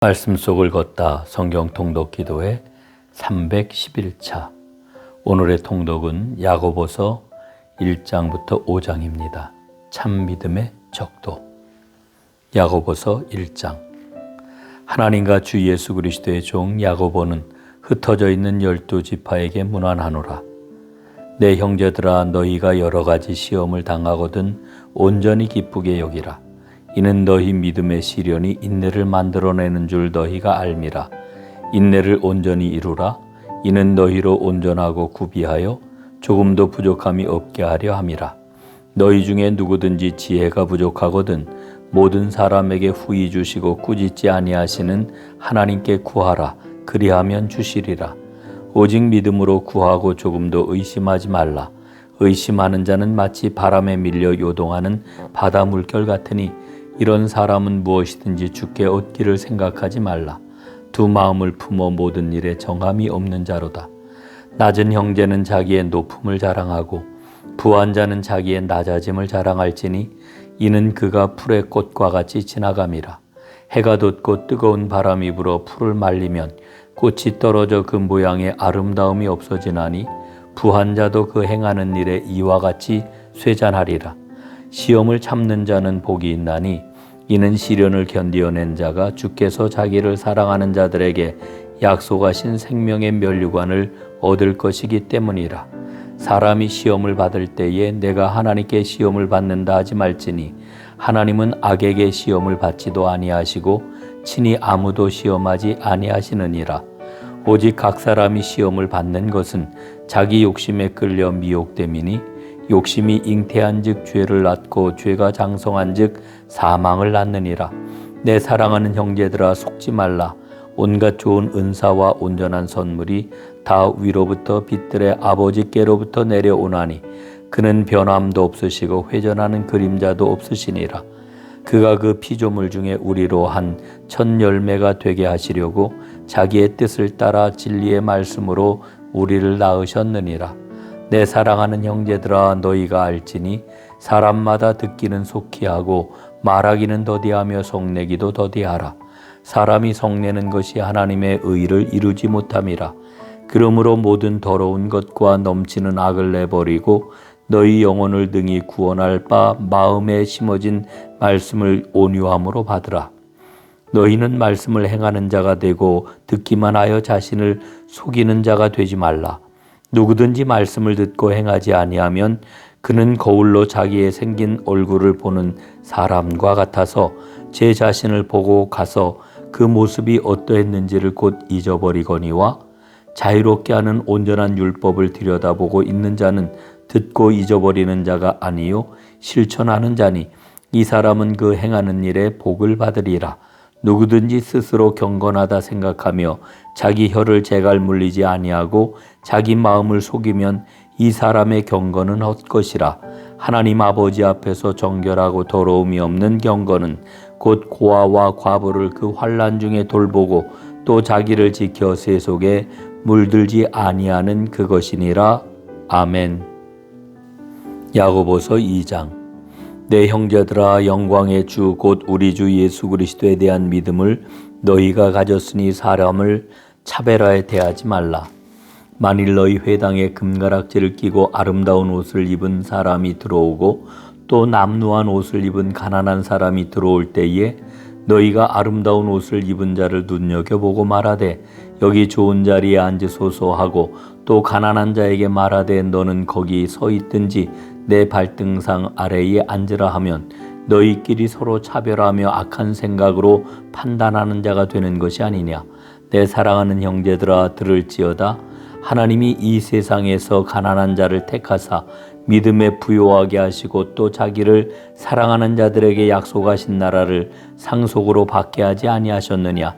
말씀 속을 걷다 성경 통독 기도회 311차. 오늘의 통독은 야고보서 1장부터 5장입니다. 참 믿음의 척도. 야고보서 1장. 하나님과 주 예수 그리스도의 종 야고보는 흩어져 있는 12지파에게 문안하노라. 내 형제들아, 너희가 여러 가지 시험을 당하거든 온전히 기쁘게 여기라. 이는 너희 믿음의 시련이 인내를 만들어내는 줄 너희가 알미라. 인내를 온전히 이루라. 이는 너희로 온전하고 구비하여 조금도 부족함이 없게 하려 함이라. 너희 중에 누구든지 지혜가 부족하거든 모든 사람에게 후히 주시고 꾸짖지 아니하시는 하나님께 구하라. 그리하면 주시리라. 오직 믿음으로 구하고 조금도 의심하지 말라. 의심하는 자는 마치 바람에 밀려 요동하는 바다 물결 같으니 이런 사람은 무엇이든지 주께 얻기를 생각하지 말라. 두 마음을 품어 모든 일에 정함이 없는 자로다. 낮은 형제는 자기의 높음을 자랑하고 부한 자는 자기의 낮아짐을 자랑할지니 이는 그가 풀의 꽃과 같이 지나감이라. 해가 돋고 뜨거운 바람이 불어 풀을 말리면 꽃이 떨어져 그 모양의 아름다움이 없어지나니 부한 자도 그 행하는 일에 이와 같이 쇠잔하리라. 시험을 참는 자는 복이 있나니 이는 시련을 견디어낸 자가 주께서 자기를 사랑하는 자들에게 약속하신 생명의 면류관을 얻을 것이기 때문이라. 사람이 시험을 받을 때에 내가 하나님께 시험을 받는다 하지 말지니 하나님은 악에게 시험을 받지도 아니하시고 친히 아무도 시험하지 아니하시느니라. 오직 각 사람이 시험을 받는 것은 자기 욕심에 끌려 미혹됨이니 욕심이 잉태한즉 죄를 낳고 죄가 장성한즉 사망을 낳느니라. 내 사랑하는 형제들아, 속지 말라. 온갖 좋은 은사와 온전한 선물이 다 위로부터 빛들의 아버지께로부터 내려오나니 그는 변함도 없으시고 회전하는 그림자도 없으시니라. 그가 그 피조물 중에 우리로 한 첫 열매가 되게 하시려고 자기의 뜻을 따라 진리의 말씀으로 우리를 낳으셨느니라. 내 사랑하는 형제들아, 너희가 알지니 사람마다 듣기는 속히 하고 말하기는 더디하며 성내기도 더디하라. 사람이 성내는 것이 하나님의 의를 이루지 못함이라. 그러므로 모든 더러운 것과 넘치는 악을 내버리고 너희 영혼을 등이 구원할 바 마음에 심어진 말씀을 온유함으로 받으라. 너희는 말씀을 행하는 자가 되고 듣기만 하여 자신을 속이는 자가 되지 말라. 누구든지 말씀을 듣고 행하지 아니하면 그는 거울로 자기의 생긴 얼굴을 보는 사람과 같아서 제 자신을 보고 가서 그 모습이 어떠했는지를 곧 잊어버리거니와 자유롭게 하는 온전한 율법을 들여다보고 있는 자는 듣고 잊어버리는 자가 아니요 실천하는 자니 이 사람은 그 행하는 일에 복을 받으리라. 누구든지 스스로 경건하다 생각하며 자기 혀를 제갈 물리지 아니하고 자기 마음을 속이면 이 사람의 경건은 헛것이라. 하나님 아버지 앞에서 정결하고 더러움이 없는 경건은 곧 고아와 과부를 그 환난 중에 돌보고 또 자기를 지켜 세속에 물들지 아니하는 그것이니라. 아멘. 야고보서 2장. 내 형제들아, 영광의 주 곧 우리 주 예수 그리스도에 대한 믿음을 너희가 가졌으니 사람을 차별하여 대하지 말라. 만일 너희 회당에 금가락지를 끼고 아름다운 옷을 입은 사람이 들어오고 또 남루한 옷을 입은 가난한 사람이 들어올 때에 너희가 아름다운 옷을 입은 자를 눈여겨보고 말하되 여기 좋은 자리에 앉으소서 하고 또 가난한 자에게 말하되 너는 거기 서 있든지 내 발등상 아래에 앉으라 하면 너희끼리 서로 차별하며 악한 생각으로 판단하는 자가 되는 것이 아니냐. 내 사랑하는 형제들아, 들을지어다. 하나님이 이 세상에서 가난한 자를 택하사 믿음에 부요하게 하시고 또 자기를 사랑하는 자들에게 약속하신 나라를 상속으로 받게 하지 아니하셨느냐.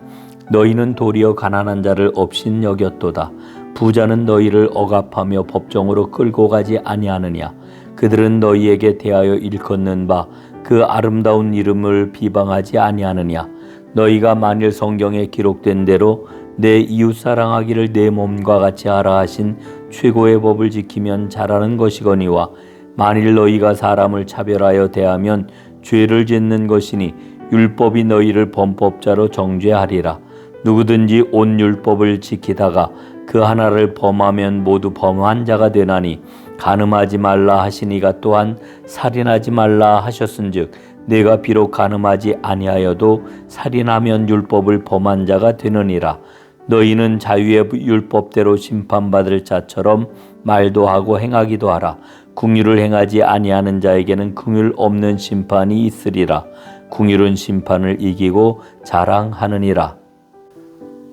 너희는 도리어 가난한 자를 업신 여겼도다. 부자는 너희를 억압하며 법정으로 끌고 가지 아니하느냐. 그들은 너희에게 대하여 일컫는 바 그 아름다운 이름을 비방하지 아니하느냐. 너희가 만일 성경에 기록된 대로 내 이웃 사랑하기를 내 몸과 같이 하라 하신 최고의 법을 지키면 잘하는 것이거니와 만일 너희가 사람을 차별하여 대하면 죄를 짓는 것이니 율법이 너희를 범법자로 정죄하리라. 누구든지 온 율법을 지키다가 그 하나를 범하면 모두 범한 자가 되나니 간음하지 말라 하시니가 또한 살인하지 말라 하셨은즉 내가 비록 간음하지 아니하여도 살인하면 율법을 범한 자가 되느니라. 너희는 자유의 율법대로 심판받을 자처럼 말도 하고 행하기도 하라. 긍휼을 행하지 아니하는 자에게는 긍휼 없는 심판이 있으리라. 긍휼은 심판을 이기고 자랑하느니라.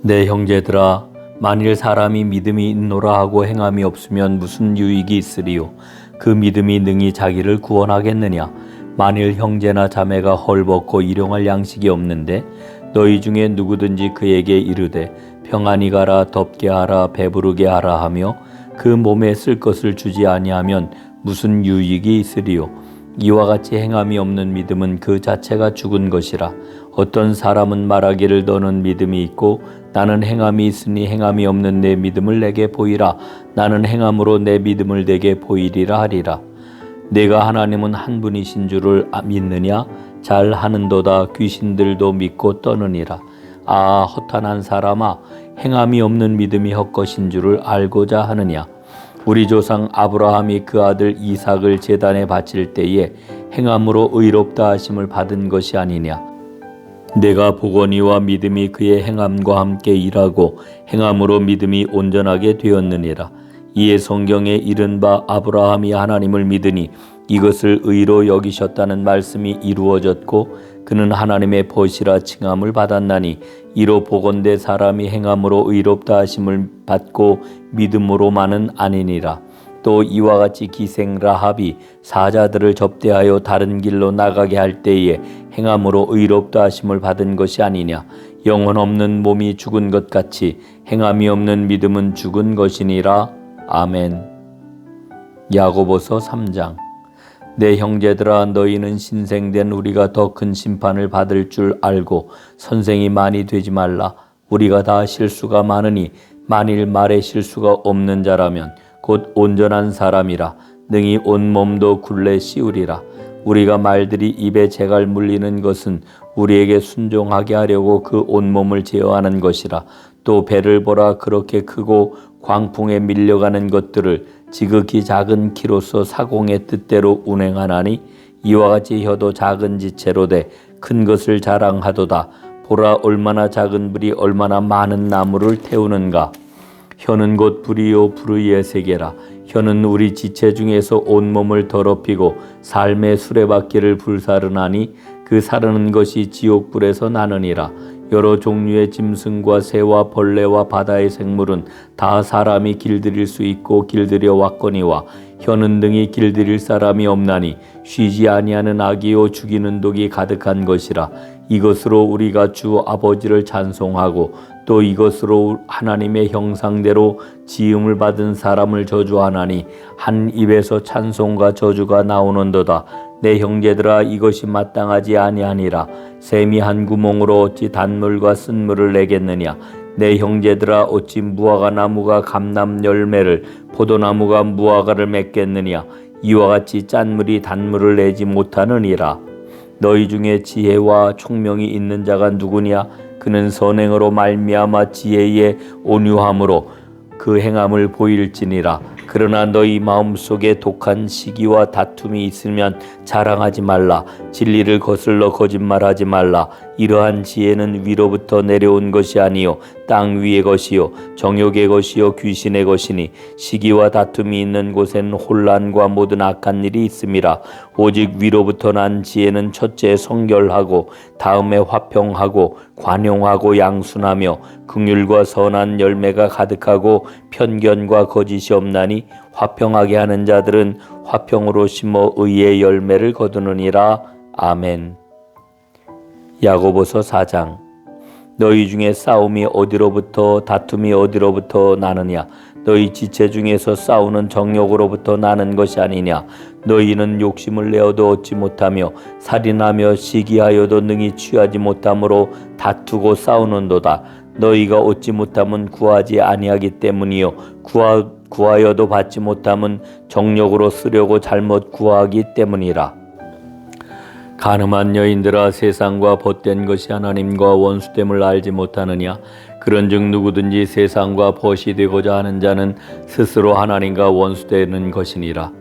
내 형제들아, 만일 사람이 믿음이 있노라 하고 행함이 없으면 무슨 유익이 있으리요? 그 믿음이 능히 자기를 구원하겠느냐? 만일 형제나 자매가 헐벗고 일용할 양식이 없는데 너희 중에 누구든지 그에게 이르되 평안히 가라, 덥게 하라, 배부르게 하라 하며 그 몸에 쓸 것을 주지 아니하면 무슨 유익이 있으리요? 이와 같이 행함이 없는 믿음은 그 자체가 죽은 것이라. 어떤 사람은 말하기를 너는 믿음이 있고 나는 행함이 있으니 행함이 없는 내 믿음을 내게 보이라. 나는 행함으로 내 믿음을 내게 보이리라 하리라. 내가 하나님은 한 분이신 줄을 믿느냐? 잘 하는도다. 귀신들도 믿고 떠느니라. 아, 허탄한 사람아, 행함이 없는 믿음이 헛것인 줄을 알고자 하느냐? 우리 조상 아브라함이 그 아들 이삭을 제단에 바칠 때에 행함으로 의롭다 하심을 받은 것이 아니냐? 내가 보거니와 믿음이 그의 행함과 함께 일하고 행함으로 믿음이 온전하게 되었느니라. 이에 성경에 이른 바 아브라함이 하나님을 믿으니 이것을 의로 여기셨다는 말씀이 이루어졌고 그는 하나님의 벗이라 칭함을 받았나니 이로 보건대 사람이 행함으로 의롭다 하심을 받고 믿음으로만은 아니니라. 또 이와 같이 기생 라합이 사자들을 접대하여 다른 길로 나가게 할 때에 행함으로 의롭다 하심을 받은 것이 아니냐. 영혼 없는 몸이 죽은 것 같이 행함이 없는 믿음은 죽은 것이니라. 아멘. 야고보서 3장. 내 형제들아, 너희는 신생된 우리가 더 큰 심판을 받을 줄 알고 선생이 많이 되지 말라. 우리가 다 실수가 많으니 만일 말에 실수가 없는 자라면 곧 온전한 사람이라 능히 온 몸도 굴레 씌우리라. 우리가 말들이 입에 재갈 물리는 것은 우리에게 순종하게 하려고 그 온몸을 제어하는 것이라. 또 배를 보라, 그렇게 크고 광풍에 밀려가는 것들을 지극히 작은 키로서 사공의 뜻대로 운행하나니 이와 같이 혀도 작은 지체로 돼 큰 것을 자랑하도다. 보라, 얼마나 작은 불이 얼마나 많은 나무를 태우는가. 혀는 곧 불이요 불의 세계라. 혀는 우리 지체 중에서 온몸을 더럽히고 삶의 수레바퀴를 불사르나니 그 사르는 것이 지옥불에서 나느니라. 여러 종류의 짐승과 새와 벌레와 바다의 생물은 다 사람이 길들일 수 있고 길들여 왔거니와 혀는 등이 길들일 사람이 없나니 쉬지 아니하는 악이요 죽이는 독이 가득한 것이라. 이것으로 우리가 주 아버지를 찬송하고 또 이것으로 하나님의 형상대로 지음을 받은 사람을 저주하나니 한 입에서 찬송과 저주가 나오는도다. 내 형제들아, 이것이 마땅하지 아니하니라. 샘이 한 구멍으로 어찌 단물과 쓴물을 내겠느냐. 내 형제들아, 어찌 무화과 나무가 감람 열매를 포도나무가 무화과를 맺겠느냐. 이와 같이 짠물이 단물을 내지 못하느니라. 너희 중에 지혜와 총명이 있는 자가 누구냐? 그는 선행으로 말미암아 지혜의 온유함으로 그 행함을 보일지니라. 그러나 너희 마음속에 독한 시기와 다툼이 있으면 자랑하지 말라. 진리를 거슬러 거짓말하지 말라. 이러한 지혜는 위로부터 내려온 것이 아니요 땅 위의 것이요 정욕의 것이요 귀신의 것이니 시기와 다툼이 있는 곳에는 혼란과 모든 악한 일이 있음이라. 오직 위로부터 난 지혜는 첫째 성결하고 다음에 화평하고 관용하고 양순하며 긍휼과 선한 열매가 가득하고 편견과 거짓이 없나니 화평하게 하는 자들은 화평으로 심어 의의 열매를 거두느니라. 아멘. 야고보서 4장. 너희 중에 싸움이 어디로부터 다툼이 어디로부터 나느냐? 너희 지체 중에서 싸우는 정욕으로부터 나는 것이 아니냐? 너희는 욕심을 내어도 얻지 못하며 살인하며 시기하여도 능히 취하지 못함으로 다투고 싸우는도다. 너희가 얻지 못함은 구하지 아니하기 때문이요 구하여도 받지 못함은 정욕으로 쓰려고 잘못 구하기 때문이라. 가늠한 여인들아, 세상과 벗된 것이 하나님과 원수됨을 알지 못하느냐? 그런즉 누구든지 세상과 벗이 되고자 하는 자는 스스로 하나님과 원수되는 것이니라.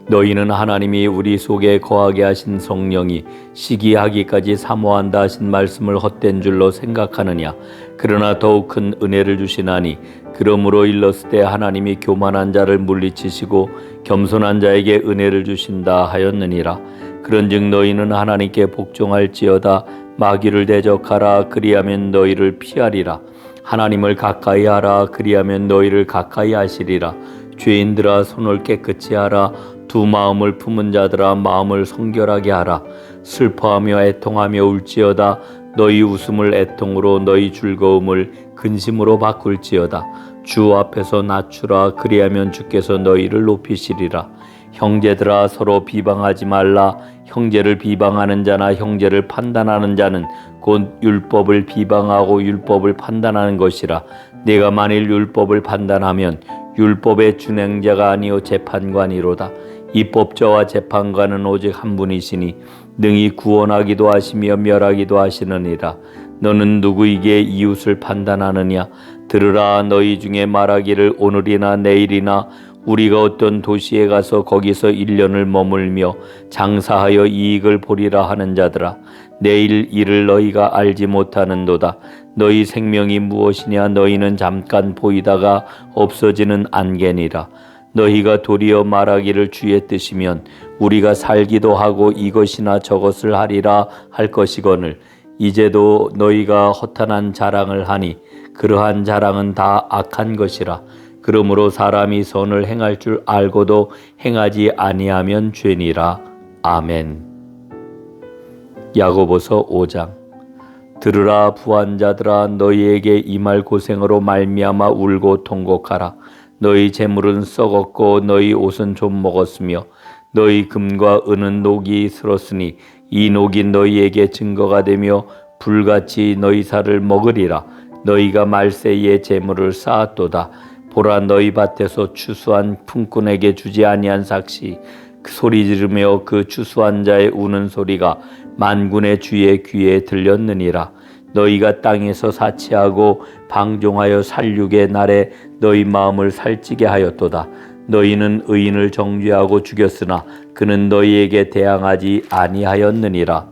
너희는 하나님이 우리 속에 거하게 하신 성령이 시기하기까지 사모한다 하신 말씀을 헛된 줄로 생각하느냐? 그러나 더욱 큰 은혜를 주시나니 그러므로 일렀을 때 하나님이 교만한 자를 물리치시고 겸손한 자에게 은혜를 주신다 하였느니라. 그런즉 너희는 하나님께 복종할지어다. 마귀를 대적하라. 그리하면 너희를 피하리라. 하나님을 가까이 하라. 그리하면 너희를 가까이 하시리라. 죄인들아, 손을 깨끗이 하라. 두 마음을 품은 자들아, 마음을 성결하게 하라. 슬퍼하며 애통하며 울지어다. 너희 웃음을 애통으로, 너희 즐거움을 근심으로 바꿀지어다. 주 앞에서 낮추라. 그리하면 주께서 너희를 높이시리라. 형제들아, 서로 비방하지 말라. 형제를 비방하는 자나 형제를 판단하는 자는 곧 율법을 비방하고 율법을 판단하는 것이라. 내가 만일 율법을 판단하면 율법의 준행자가 아니요 재판관이로다. 이 법자와 재판관은 오직 한 분이시니 능히 구원하기도 하시며 멸하기도 하시느니라. 너는 누구에게 이웃을 판단하느냐? 들으라. 너희 중에 말하기를 오늘이나 내일이나 우리가 어떤 도시에 가서 거기서 1년을 머물며 장사하여 이익을 보리라 하는 자들아, 내일 일을 너희가 알지 못하는도다. 너희 생명이 무엇이냐? 너희는 잠깐 보이다가 없어지는 안개니라. 너희가 도리어 말하기를 주의 뜻이면 우리가 살기도 하고 이것이나 저것을 하리라 할 것이거늘, 이제도 너희가 허탄한 자랑을 하니 그러한 자랑은 다 악한 것이라. 그러므로 사람이 선을 행할 줄 알고도 행하지 아니하면 죄니라. 아멘. 야고보서 5장. 들으라. 부한 자들아, 너희에게 임할 고생으로 말미암아 울고 통곡하라. 너희 재물은 썩었고 너희 옷은 좀 먹었으며 너희 금과 은은 녹이 슬었으니 이 녹이 너희에게 증거가 되며 불같이 너희 살을 먹으리라. 너희가 말세에 재물을 쌓았도다. 보라, 너희 밭에서 추수한 품꾼에게 주지 아니한 삭시 소리 지르며 그 추수한 자의 우는 소리가 만군의 주의 귀에 들렸느니라. 너희가 땅에서 사치하고 방종하여 살육의 날에 너희 마음을 살찌게 하였도다. 너희는 의인을 정죄하고 죽였으나 그는 너희에게 대항하지 아니하였느니라.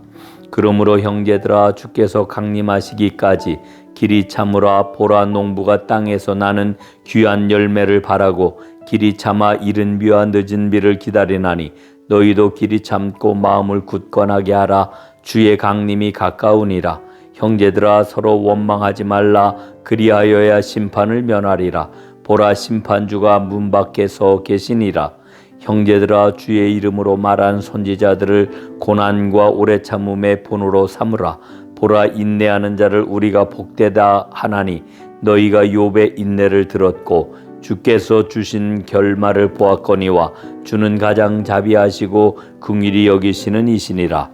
그러므로 형제들아, 주께서 강림하시기까지 길이 참으라. 보라, 농부가 땅에서 나는 귀한 열매를 바라고 길이 참아 이른 비와 늦은 비를 기다리나니 너희도 길이 참고 마음을 굳건하게 하라. 주의 강림이 가까우니라. 형제들아, 서로 원망하지 말라. 그리하여야 심판을 면하리라. 보라, 심판주가 문 밖에 서 계시니라. 형제들아, 주의 이름으로 말한 선지자들을 고난과 오래 참음의 본으로 삼으라. 보라, 인내하는 자를 우리가 복되다 하나니 너희가 욥의 인내를 들었고 주께서 주신 결말을 보았거니와 주는 가장 자비하시고 긍휼히 여기시는 이시니라.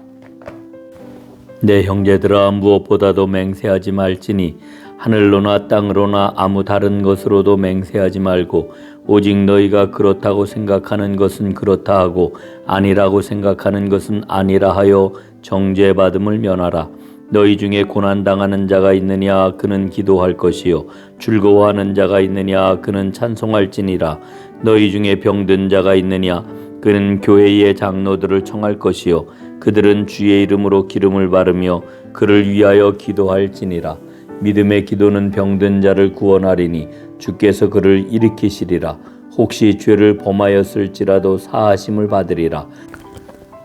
내 형제들아, 무엇보다도 맹세하지 말지니 하늘로나 땅으로나 아무 다른 것으로도 맹세하지 말고 오직 너희가 그렇다고 생각하는 것은 그렇다 하고 아니라고 생각하는 것은 아니라 하여 정죄받음을 면하라. 너희 중에 고난당하는 자가 있느냐? 그는 기도할 것이요 즐거워하는 자가 있느냐? 그는 찬송할지니라. 너희 중에 병든 자가 있느냐? 그는 교회의 장로들을 청할 것이요 그들은 주의 이름으로 기름을 바르며 그를 위하여 기도할지니라. 믿음의 기도는 병든 자를 구원하리니 주께서 그를 일으키시리라. 혹시 죄를 범하였을지라도 사하심을 받으리라.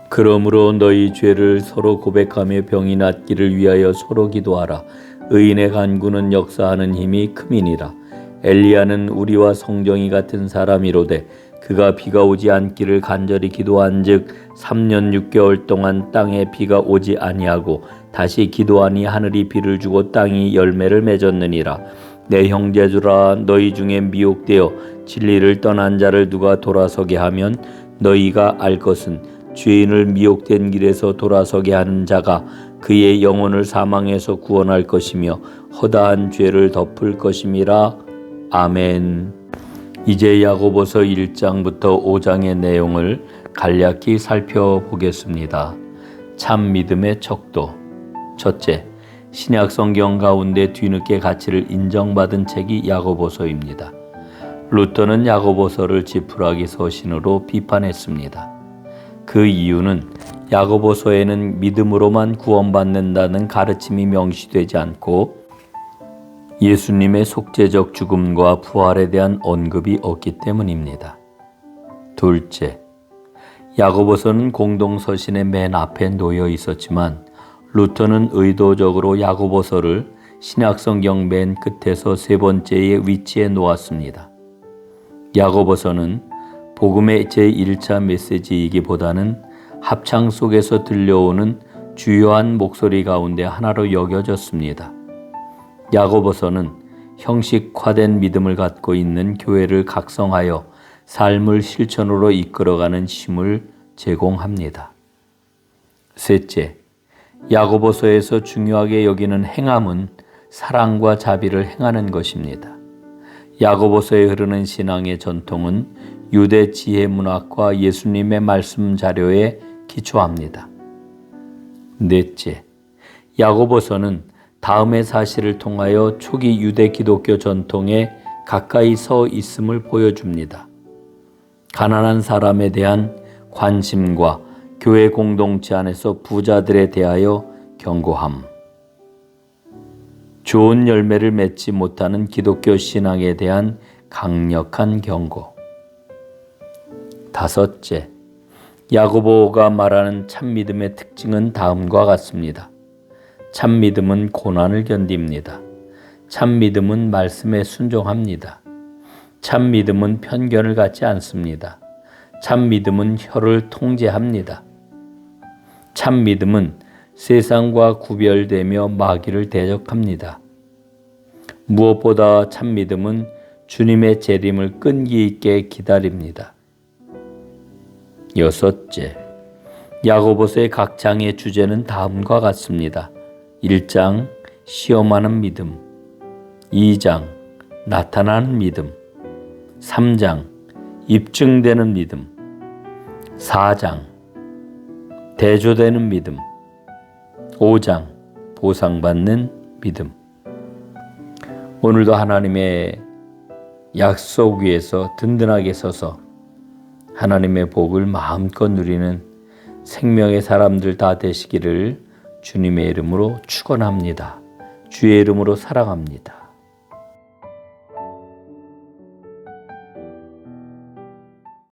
그러므로 너희 죄를 서로 고백하며 병이 낫기를 위하여 서로 기도하라. 의인의 간구는 역사하는 힘이 큼이니라. 엘리야는 우리와 성정이 같은 사람이로되 그가 비가 오지 않기를 간절히 기도한즉 3년 6개월 동안 땅에 비가 오지 아니하고 다시 기도하니 하늘이 비를 주고 땅이 열매를 맺었느니라. 내 형제들아, 너희 중에 미혹되어 진리를 떠난 자를 누가 돌아서게 하면 너희가 알 것은 죄인을 미혹된 길에서 돌아서게 하는 자가 그의 영혼을 사망에서 구원할 것이며 허다한 죄를 덮을 것임이라. 아멘. 이제 야고보서 1장부터 5장의 내용을 간략히 살펴보겠습니다. 참 믿음의 척도. 첫째, 신약 성경 가운데 뒤늦게 가치를 인정받은 책이 야고보서입니다. 루터는 야고보서를 지푸라기 서신으로 비판했습니다. 그 이유는 야고보서에는 믿음으로만 구원받는다는 가르침이 명시되지 않고 예수님의 속죄적 죽음과 부활에 대한 언급이 없기 때문입니다. 둘째, 야고보서는 공동서신의 맨 앞에 놓여 있었지만 루터는 의도적으로 야고보서를 신약성경 맨 끝에서 세 번째의 위치에 놓았습니다. 야고보서는 복음의 제1차 메시지이기보다는 합창 속에서 들려오는 주요한 목소리 가운데 하나로 여겨졌습니다. 야고보서는 형식화된 믿음을 갖고 있는 교회를 각성하여 삶을 실천으로 이끌어가는 힘을 제공합니다. 셋째, 야고보서에서 중요하게 여기는 행함은 사랑과 자비를 행하는 것입니다. 야고보서에 흐르는 신앙의 전통은 유대 지혜 문학과 예수님의 말씀 자료에 기초합니다. 넷째, 야고보서는 다음의 사실을 통하여 초기 유대 기독교 전통에 가까이 서 있음을 보여줍니다. 가난한 사람에 대한 관심과 교회 공동체 안에서 부자들에 대하여 경고함. 좋은 열매를 맺지 못하는 기독교 신앙에 대한 강력한 경고. 다섯째, 야고보가 말하는 참믿음의 특징은 다음과 같습니다. 참믿음은 고난을 견딥니다. 참믿음은 말씀에 순종합니다. 참믿음은 편견을 갖지 않습니다. 참믿음은 혀를 통제합니다. 참믿음은 세상과 구별되며 마귀를 대적합니다. 무엇보다 참믿음은 주님의 재림을 끈기 있게 기다립니다. 여섯째, 야고보서의 각 장의 주제는 다음과 같습니다. 1장 시험하는 믿음, 2장 나타나는 믿음, 3장 입증되는 믿음, 4장 대조되는 믿음, 5장 보상받는 믿음. 오늘도 하나님의 약속 위에서 든든하게 서서 하나님의 복을 마음껏 누리는 생명의 사람들 다 되시기를 주님의 이름으로 축원합니다. 주의 이름으로 사랑합니다.